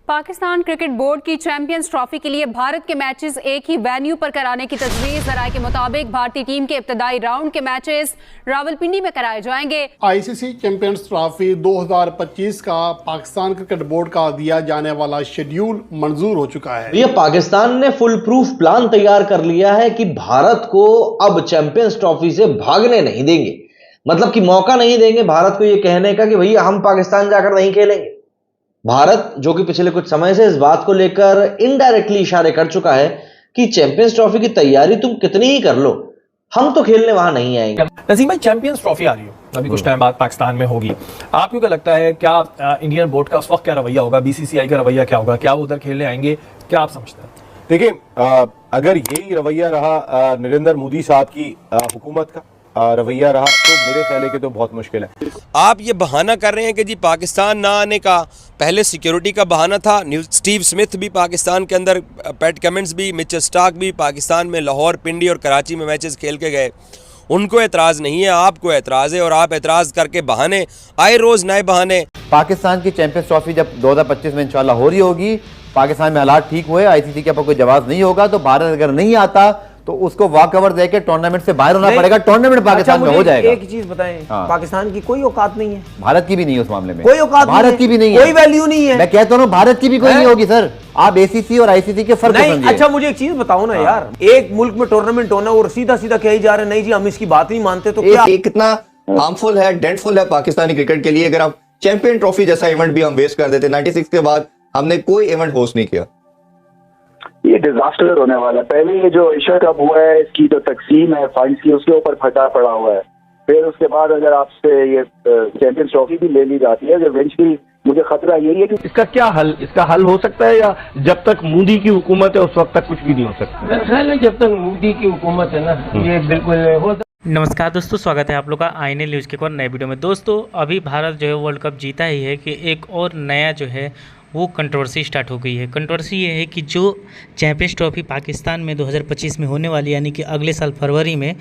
Pakistan cricket board की champions trophy के लिए भारत के मैचेस एक ही वेन्यू पर कराने की तजवीज। जराये के मुताबिक भारतीय टीम के इब्तदाई राउंड के मैचेस रावलपिंडी में कराए जाएंगे। आईसीसी चैंपियंस ट्रॉफी 2025 का पाकिस्तान क्रिकेट बोर्ड का दिया जाने वाला शेड्यूल मंजूर हो चुका है। ये पाकिस्तान ने फुल प्रूफ प्लान तैयार कर लिया है कि भारत को अब चैंपियंस ट्रॉफी से भागने नहीं देंगे, मतलब कि मौका नहीं देंगे भारत को ये कहने का कि भैया हम पाकिस्तान जाकर नहीं खेलेंगे। भारत जो कि पिछले कुछ समय से इस बात को लेकर इनडायरेक्टली इशारे कर चुका है कि चैंपियंस ट्रॉफी की तैयारी तुम कितनी ही कर लो, हम तो खेलने वहां नहीं आएंगे। नसीम भाई, चैंपियंस ट्रॉफी आ रही हो अभी कुछ टाइम बाद पाकिस्तान में होगी, आपको क्या लगता है क्या इंडियन बोर्ड का उस वक्त क्या रवैया होगा, बीसीसीआई का रवैया क्या होगा, क्या वो उधर खेलने आएंगे, क्या आप समझते हैं? देखिए, अगर यही रवैया रहा नरेंद्र मोदी साहब की हुकूमत का रवैया रहा तो मेरे ख्याल है कि तो बहुत मुश्किल है। आप ये बहाना कर रहे हैं कि जी पाकिस्तान ना आने का पहले सिक्योरिटी का बहाना था। स्टीव स्मिथ भी पाकिस्तान के अंदर, पैट कमिंस भी, मिचेल स्टार्क भी पाकिस्तान में लाहौर, पिंडी और कराची में मैचेस खेल के गए। उनको एतराज़ नहीं है, आपको एतराज़ है और आप एतराज़ करके बहाने आए रोज़ नए बहाने। पाकिस्तान की चैंपियंस ट्रॉफी जब 2025 में इंशाल्लाह हो रही होगी, पाकिस्तान में हालात ठीक हुए, आईसीसी के ऊपर कोई जवाब नहीं होगा, तो भारत अगर नहीं आता तो उसको वॉक ओवर देके टूर्नामेंट से बाहर होना पड़ेगा। टूर्नामेंट पाकिस्तान में हो जाएगा। एक चीज बताएं, पाकिस्तान की कोई औकात नहीं है, भारत की भी नहीं है उस मामले में, कोई औकात भारत की भी नहीं है, कोई वैल्यू नहीं है। मैं कहता हूं भारत की भी कोई नहीं होगी सर। आप एसीसी और आईसीसी के फर्क नहीं। अच्छा मुझे एक चीज बताओ ना यार, एक मुल्क में टूर्नामेंट होना और सीधा सीधा कही जा रहे नहीं जी हम इसकी बात नहीं मानते, तो क्या कितना हार्मफुल है, डेंटफुल है पाकिस्तानी क्रिकेट के लिए। अगर आप चैंपियन ट्रॉफी जैसा इवेंट भी हम वेस्ट कर देते, 96 के बाद हमने कोई इवेंट होस्ट नहीं किया। ये डिजास्टर होने वाला है। पहले ये जो एशिया कप हुआ है इसकी जो तकसीम है फंड्स की, उसके ऊपर फटा पड़ा हुआ है। फिर उसके बाद अगर आपसे ये चैंपियंस ट्रॉफी भी ले ली जाती है, इवेंचुअली मुझे खतरा यही है कि इसका क्या हल, इसका हल हो सकता है या जब तक मोदी की हुकूमत है उस वक्त तक कुछ भी नहीं हो सकता? मेरा ख्याल है जब तक मोदी की हुकूमत है ना, ये बिल्कुल हो। नमस्कार दोस्तों, स्वागत है आप लोग का आईने न्यूज़ के एक और नए वीडियो में। दोस्तों अभी भारत जो है वर्ल्ड कप जीता ही है कि एक और नया जो है वो कंट्रोवर्सी स्टार्ट हो गई है। कंट्रोवर्सी ये है कि जो चैंपियंस ट्रॉफी पाकिस्तान में 2025 में होने वाली, यानी कि अगले साल फरवरी में,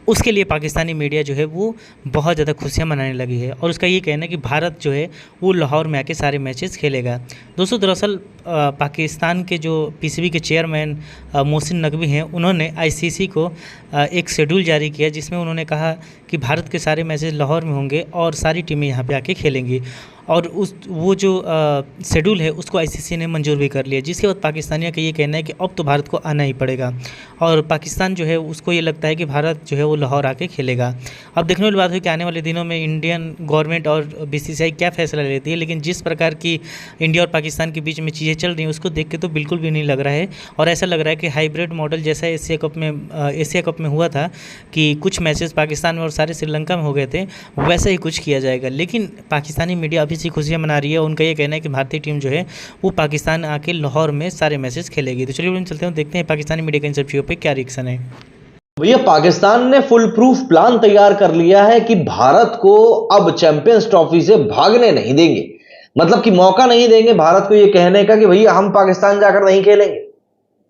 उसके लिए पाकिस्तानी मीडिया जो है वो बहुत ज़्यादा खुशियाँ मनाने लगी है और उसका ये कहना है कि भारत जो है वो लाहौर में आके सारे मैचेस खेलेगा। दोस्तों दरअसल पाकिस्तान के जो पीसीबी के चेयरमैन मोहसिन नकवी हैं, उन्होंने आईसीसी को एक शेड्यूल जारी किया जिसमें उन्होंने कहा कि भारत के सारे मैचेस लाहौर में होंगे और सारी टीमें यहाँ पे आके खेलेंगी। और वो जो शेड्यूल है उसको आईसीसी ने मंजूर भी कर लिया, जिसके बाद पाकिस्तानियों का ये कहना है कि अब तो भारत को आना ही पड़ेगा और पाकिस्तान जो है उसको ये लगता है कि भारत जो है वो लाहौर आके खेलेगा। अब देखने वाली बात है कि आने वाले दिनों में इंडियन गवर्नमेंट और बीसीसीआई क्या फैसला लेती है, लेकिन जिस प्रकार की इंडिया और पाकिस्तान के बीच में चीज़ें चल रही हैं उसको देख के तो बिल्कुल भी नहीं लग रहा है और ऐसा लग रहा है कि हाइब्रिड मॉडल जैसा एशिया कप में हुआ था कि कुछ मैचेस पाकिस्तान में और सारे श्रीलंका में हो गए थे, वैसा ही कुछ किया जाएगा। लेकिन पाकिस्तानी मीडिया अभी से खुशियाँ मना रही है। उनका ये कहना है कि भारतीय टीम जो है वो पाकिस्तान आके लाहौर में सारे मैचेस खेलेगी। तो चलिए हम चलते हैं, देखते हैं पाकिस्तानी मीडिया का इन सब चीज़ों पे क्या रिएक्शन है। भैया पाकिस्तान ने फुल प्रूफ प्लान तैयार कर लिया है कि भारत को अब चैंपियंस ट्रॉफी से भागने नहीं देंगे, मतलब कि मौका नहीं देंगे भारत को ये कहने का कि भैया हम पाकिस्तान जाकर नहीं खेलेंगे।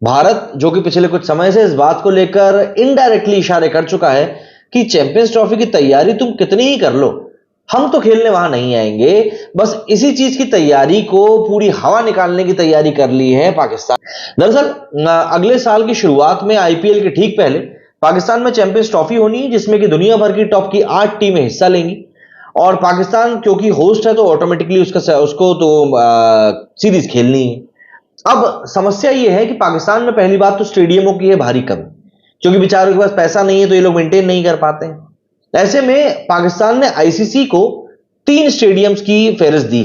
भारत जो कि पिछले कुछ समय से इस बात को लेकर इनडायरेक्टली इशारे कर चुका है कि चैंपियंस ट्रॉफी की तैयारी तुम कितनी ही कर लो, हम तो खेलने वहां नहीं आएंगे। बस इसी चीज की तैयारी को पूरी हवा निकालने की तैयारी कर ली है पाकिस्तान। दरअसल अगले साल की शुरुआत में आईपीएल के ठीक पहले पाकिस्तान में चैंपियंस ट्रॉफी होनी है, जिसमें कि दुनिया भर की टॉप की 8 टीमें हिस्सा लेंगी और पाकिस्तान क्योंकि होस्ट है तो ऑटोमेटिकली उसको तो सीरीज खेलनी है। अब समस्या यह है कि पाकिस्तान में पहली बात तो स्टेडियमों की है भारी कमी, क्योंकि बेचारों के पास पैसा नहीं है तो ये लोग मेंटेन नहीं कर पाते हैं। ऐसे में पाकिस्तान ने आईसीसी को 3 स्टेडियम्स की फेहरिस्त दी।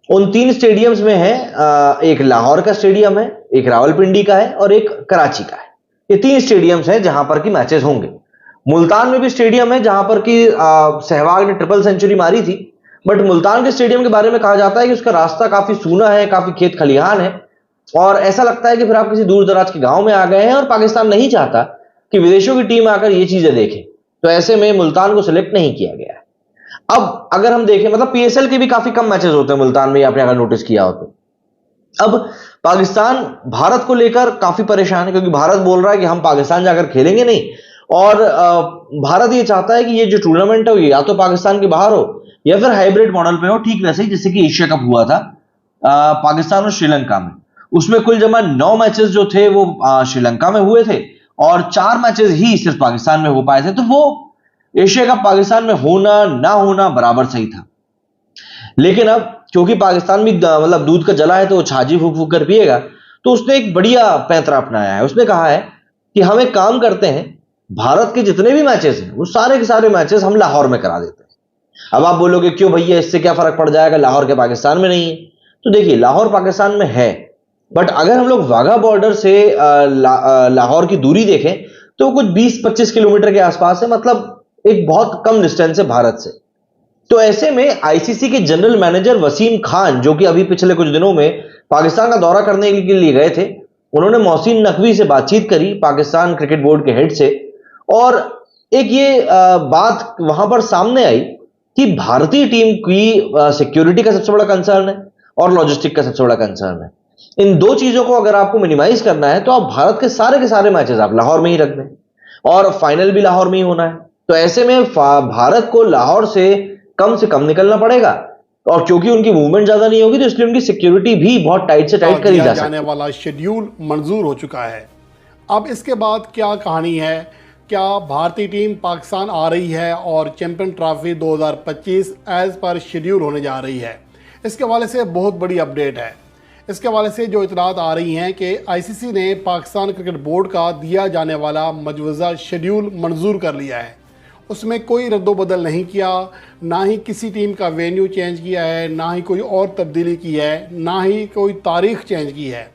उन 3 स्टेडियम्स में है एक लाहौर का स्टेडियम है, एक रावलपिंडी का है और एक कराची का है। ये 3 स्टेडियम्स हैं जहां पर की मैचेस होंगे। मुल्तान में भी स्टेडियम है जहां पर की सहवाग ने ट्रिपल सेंचुरी मारी थी, बट मुल्तान के स्टेडियम के बारे में कहा जाता है कि उसका रास्ता काफी सूना है, काफी खेत खलिहान है और ऐसा लगता है कि फिर आप किसी दूर दराज के गांव में आ गए हैं और पाकिस्तान नहीं चाहता कि विदेशों की टीम आकर ये चीजें देखे, तो ऐसे में मुल्तान को सिलेक्ट नहीं किया गया है। अब अगर हम देखें, मतलब पीएसएल के भी काफी कम मैचेस होते हैं मुल्तान में, आपने अगर नोटिस किया हो तो। अब पाकिस्तान भारत को लेकर काफी परेशान है क्योंकि भारत बोल रहा है कि हम पाकिस्तान जाकर खेलेंगे नहीं और भारत ये चाहता है कि ये जो टूर्नामेंट है या तो पाकिस्तान के बाहर हो या फिर हाइब्रिड मॉडल पे हो, ठीक वैसे ही जैसे कि एशिया कप हुआ था पाकिस्तान और श्रीलंका में। उसमें कुल जमा 9 मैचेस जो थे वो श्रीलंका में हुए थे और 4 मैचेस ही सिर्फ पाकिस्तान में हो पाए थे। तो वो एशिया कप पाकिस्तान में होना ना होना बराबर सही था। लेकिन अब क्योंकि पाकिस्तान भी मतलब दूध का जला है तो छाजी फूक फूक कर पिएगा, तो उसने एक बढ़िया पैंतरा अपनाया है। उसने कहा है कि हम एक काम करते हैं, भारत के जितने भी मैचेस हैं वो सारे के सारे मैचेस हम लाहौर में करा देते हैं। अब आप बोलोगे क्यों भैया, इससे क्या फर्क पड़ जाएगा, लाहौर के पाकिस्तान में नहीं है। तो देखिए, लाहौर पाकिस्तान में है, बट अगर हम लोग वाघा बॉर्डर से लाहौर की दूरी देखें तो कुछ 20-25 किलोमीटर के आसपास है, मतलब एक बहुत कम डिस्टेंस है भारत से। तो ऐसे में आईसीसी के जनरल मैनेजर वसीम खान, जो कि अभी पिछले कुछ दिनों में पाकिस्तान का दौरा करने के लिए गए थे, उन्होंने मोहसिन नकवी से बातचीत करी, पाकिस्तान क्रिकेट बोर्ड के हेड से, और एक ये बात वहां पर सामने आई कि भारतीय टीम की सिक्योरिटी का सबसे बड़ा कंसर्न है और लॉजिस्टिक का सबसे बड़ा कंसर्न है। इन दो चीजों को अगर आपको मिनिमाइज करना है तो आप भारत के सारे मैचेस आप लाहौर में ही रख दें और फाइनल भी लाहौर में ही होना है। तो ऐसे में भारत को लाहौर से कम निकलना पड़ेगा, और क्योंकि उनकी मूवमेंट ज्यादा नहीं होगी तो इसलिए उनकी सिक्योरिटी भी बहुत टाइट से टाइट करी जा सकती है। जाने वाला शेड्यूल मंजूर हो चुका है। अब इसके बाद क्या कहानी है, क्या भारतीय टीम पाकिस्तान आ रही है और champion trophy 2025 as per schedule होने जा रही है। इसके हवाले से बहुत बड़ी अपडेट है। इसके हवाले से जो इतलात आ रही हैं कि आईसीसी ने पाकिस्तान क्रिकेट बोर्ड का दिया जाने वाला मजवूज़ा शेड्यूल मंजूर कर लिया है। उसमें कोई रद्दोबदल नहीं किया, ना ही किसी टीम का वेन्यू चेंज किया है, ना ही कोई और तब्दीली की है, ना ही कोई तारीख चेंज की है।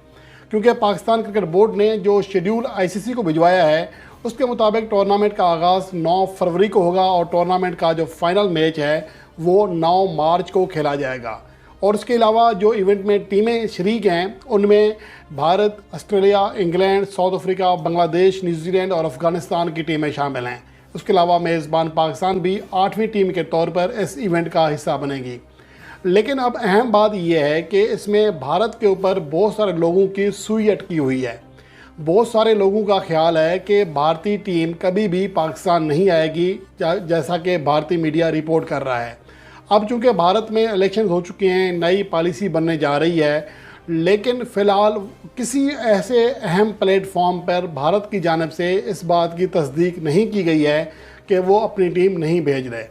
क्योंकि पाकिस्तान क्रिकेट बोर्ड ने जो शेड्यूल आईसीसी को भिजवाया है उसके मुताबिक टूर्नामेंट का आगाज़ 9 फरवरी को होगा और टूर्नामेंट का जो फाइनल मैच है वो 9 मार्च को खेला जाएगा। और उसके अलावा जो इवेंट में टीमें शरीक हैं उनमें Bharat, Australia, England, south Africa, Bangladesh, New Zealand और अफ़गानिस्तान की टीमें शामिल हैं। उसके अलावा मेज़बान पाकिस्तान भी 8वीं टीम के तौर पर इस इवेंट का हिस्सा बनेगी। लेकिन अब अहम बात यह है कि इसमें भारत के ऊपर बहुत सारे लोगों की सुई अटकी हुई है। बहुत सारे लोगों का ख्याल है कि भारतीय टीम कभी भी पाकिस्तान नहीं आएगी, जैसा कि भारतीय मीडिया रिपोर्ट कर रहा है। अब चूँकि भारत में इलेक्शन हो चुके हैं, नई पॉलिसी बनने जा रही है, लेकिन फ़िलहाल किसी ऐसे अहम प्लेटफॉर्म पर भारत की जानिब से इस बात की तस्दीक नहीं की गई है कि वो अपनी टीम नहीं भेज रहे।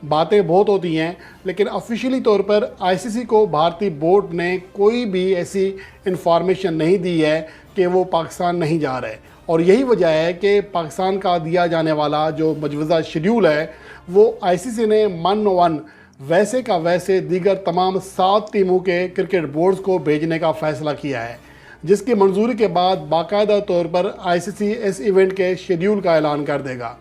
बातें बहुत होती हैं, लेकिन ऑफिशियली तौर पर आईसीसी को भारतीय बोर्ड ने कोई भी ऐसी इंफॉर्मेशन नहीं दी है कि वो पाकिस्तान नहीं जा रहे। और यही वजह है कि पाकिस्तान का दिया जाने वाला जो मजवूज़ा शेड्यूल है वो आईसीसी ने मन वैसे का वैसे दीगर तमाम 7 टीमों के क्रिकेट बोर्ड्स को भेजने का फ़ैसला किया है, जिसकी मंजूरी के बाद बाकायदा तौर पर आईसीसी इस इवेंट के शेड्यूल का ऐलान कर देगा।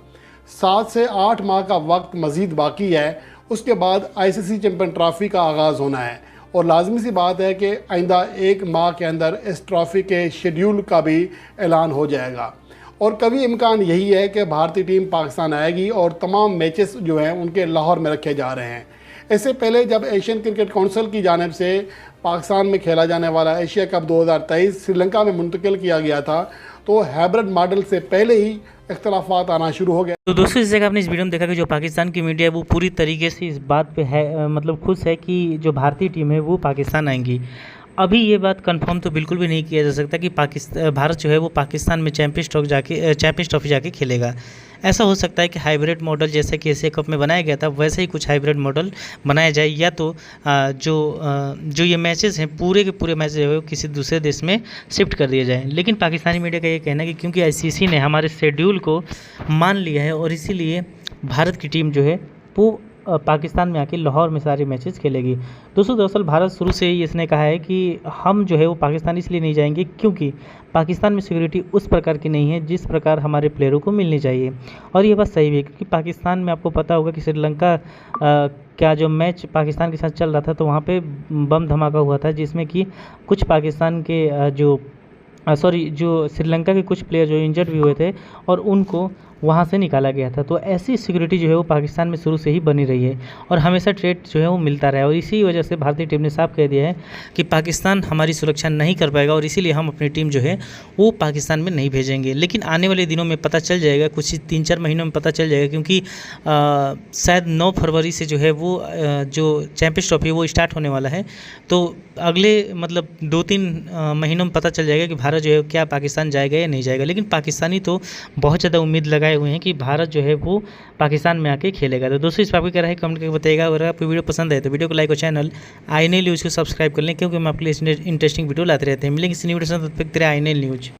7 से 8 माह का वक्त मज़ीद बाकी है। उसके बाद आईसीसी चैंपियन ट्रॉफ़ी का आगाज़ होना है और लाजमी सी बात है कि आइंदा 1 माह के अंदर इस ट्रॉफ़ी के शेड्यूल का भी ऐलान हो जाएगा। और कभी इम्कान यही है कि भारतीय टीम पाकिस्तान आएगी और तमाम मैचेस जो हैं उनके लाहौर में रखे जा रहे हैं। इससे पहले जब एशियन क्रिकेट काउंसिल की जानिब से पाकिस्तान में खेला जाने वाला एशिया कप 2023 श्रीलंका में मुंतकिल किया गया था तो हाइब्रिड मॉडल से पहले ही इख्तलाफात आना शुरू हो गए। तो दोस्तों, इस जगह आपने इस वीडियो में देखा कि जो पाकिस्तान की मीडिया है वो पूरी तरीके से इस बात पे है, मतलब खुश है कि जो भारतीय टीम है वो पाकिस्तान आएंगी। अभी ये बात कंफर्म तो बिल्कुल भी नहीं किया जा सकता कि भारत जो है वो पाकिस्तान में चैंपियंस ट्रॉफी जाके खेलेगा। ऐसा हो सकता है कि हाइब्रिड मॉडल जैसे कि एशिया कप में बनाया गया था वैसे ही कुछ हाइब्रिड मॉडल बनाया जाए, या तो जो ये मैचेस हैं पूरे के पूरे मैचेस जो है वो किसी दूसरे देश में शिफ्ट कर दिया जाए। लेकिन पाकिस्तानी मीडिया का ये कहना है कि क्योंकि आईसीसी ने हमारे शेड्यूल को मान लिया है और इसीलिए भारत की टीम जो है वो पाकिस्तान में आके लाहौर में सारे मैचेस खेलेगी। दोस्तों, दरअसल भारत शुरू से ही इसने कहा है कि हम जो है वो पाकिस्तान इसलिए नहीं जाएंगे क्योंकि पाकिस्तान में सिक्योरिटी उस प्रकार की नहीं है जिस प्रकार हमारे प्लेयरों को मिलनी चाहिए। और ये बात सही भी है क्योंकि पाकिस्तान में आपको पता होगा कि श्रीलंका का जो मैच पाकिस्तान के साथ चल रहा था तो वहाँ पे बम धमाका हुआ था जिसमें कि कुछ पाकिस्तान के जो जो श्रीलंका के कुछ प्लेयर जो इंजर्ड भी हुए थे और उनको वहाँ से निकाला गया था। तो ऐसी सिक्योरिटी जो है वो पाकिस्तान में शुरू से ही बनी रही है और हमेशा ट्रेड जो है वो मिलता रहा है, और इसी वजह से भारतीय टीम ने साफ कह दिया है कि पाकिस्तान हमारी सुरक्षा नहीं कर पाएगा और इसीलिए हम अपनी टीम जो है वो पाकिस्तान में नहीं भेजेंगे। लेकिन आने वाले दिनों में पता चल जाएगा, कुछ 3-4 महीनों में पता चल जाएगा, क्योंकि शायद 9 फरवरी से जो है वो जो चैंपियंस ट्रॉफी वो स्टार्ट होने वाला है। तो अगले मतलब 2-3 महीनों में पता चल जाएगा कि भारत जो है क्या पाकिस्तान जाएगा या नहीं जाएगा। लेकिन पाकिस्तानी तो बहुत ज़्यादा उम्मीद लगाए हुए हैं कि भारत जो है वो पाकिस्तान में आके खेलेगा। तो दोस्तों इस पर आपकी क्या राय है कमेंट करके बताइएगा। अगर आपको वीडियो पसंद है तो वीडियो को लाइक और चैनल INL न्यूज़ को सब्सक्राइब कर लें, क्योंकि हम आपके लिए इंटरेस्टिंग वीडियो लाते रहते हैं। मिलेंगे इस न्यू वीडियो से, तब तक के लिए INL न्यूज़।